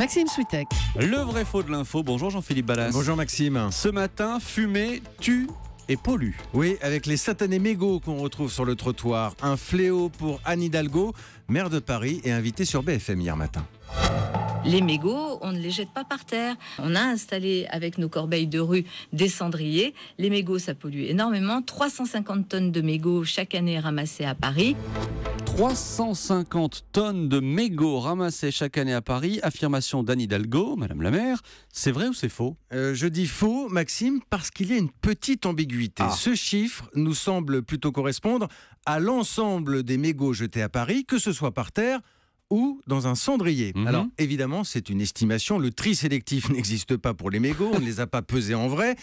Maxime Switek. Le vrai faux de l'info. Bonjour Jean-Philippe Ballas. Bonjour Maxime. Ce matin, fumer tue et pollue. Oui, avec les satanés mégots qu'on retrouve sur le trottoir. Un fléau pour Anne Hidalgo, maire de Paris, et invitée sur BFM hier matin. Les mégots, on ne les jette pas par terre. On a installé avec nos corbeilles de rue des cendriers. Les mégots, ça pollue énormément. 350 tonnes de mégots chaque année ramassés à Paris. 350 tonnes de mégots ramassés chaque année à Paris. Affirmation d'Anne Hidalgo, Madame la maire. C'est vrai ou c'est faux ? Je dis faux, Maxime, parce qu'il y a une petite ambiguïté. Ce chiffre nous semble plutôt correspondre à l'ensemble des mégots jetés à Paris, que ce soit par terre ou dans un cendrier. Alors évidemment, c'est une estimation. Le tri sélectif n'existe pas pour les mégots. On ne les a pas pesés en vrai.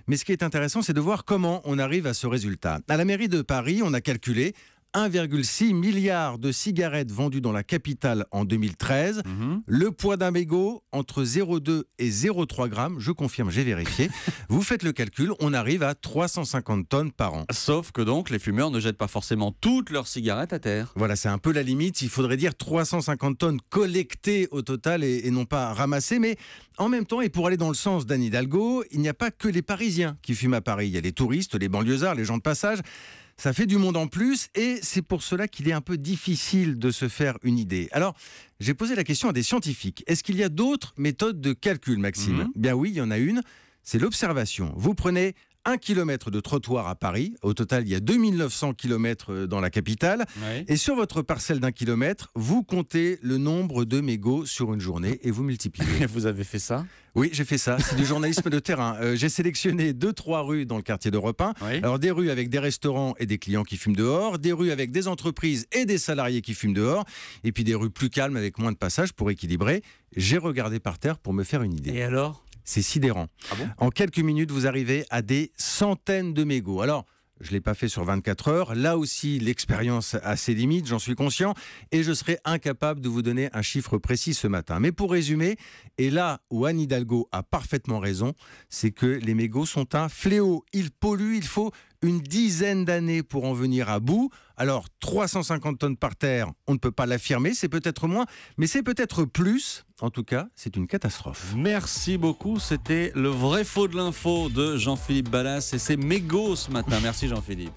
Mais ce qui est intéressant, c'est de voir comment on arrive à ce résultat. À la mairie de Paris, on a calculé 1,6 milliard de cigarettes vendues dans la capitale en 2013. Le poids d'un mégot, entre 0,2 et 0,3 grammes. Je confirme, j'ai vérifié. Vous faites le calcul, on arrive à 350 tonnes par an. Sauf que donc, les fumeurs ne jettent pas forcément toutes leurs cigarettes à terre. Voilà, c'est un peu la limite. Il faudrait dire 350 tonnes collectées au total et non pas ramassées. Mais en même temps, et pour aller dans le sens d'Anne Hidalgo, il n'y a pas que les Parisiens qui fument à Paris. Il y a les touristes, les banlieusards, les gens de passage. Ça fait du monde en plus et c'est pour cela qu'il est un peu difficile de se faire une idée. Alors, j'ai posé la question à des scientifiques. Est-ce qu'il y a d'autres méthodes de calcul, Maxime ? Bien oui, il y en a une. C'est l'observation. Vous prenez 1 kilomètre de trottoir à Paris. Au total, il y a 2900 kilomètres dans la capitale. Ouais. Et sur votre parcelle d'1 kilomètre, vous comptez le nombre de mégots sur une journée et vous multipliez. Et vous avez fait ça ? Oui, j'ai fait ça. C'est du journalisme de terrain. J'ai sélectionné 2-3 rues dans le quartier d'Europe 1. Oui. Alors, des rues avec des restaurants et des clients qui fument dehors. Des rues avec des entreprises et des salariés qui fument dehors. Et puis des rues plus calmes avec moins de passages pour équilibrer. J'ai regardé par terre pour me faire une idée. Et alors ? C'est sidérant. Ah bon ? En quelques minutes, vous arrivez à des centaines de mégots. Alors, je ne l'ai pas fait sur 24 heures. Là aussi, l'expérience a ses limites, j'en suis conscient. Et je serai incapable de vous donner un chiffre précis ce matin. Mais pour résumer, et là où Anne Hidalgo a parfaitement raison, c'est que les mégots sont un fléau. Ils polluent, il faut une dizaine d'années pour en venir à bout. Alors, 350 tonnes par terre, on ne peut pas l'affirmer, c'est peut-être moins, mais c'est peut-être plus. En tout cas, c'est une catastrophe. Merci beaucoup, c'était le vrai faux de l'info de Jean-Philippe Ballas et ses mégots ce matin. Merci Jean-Philippe.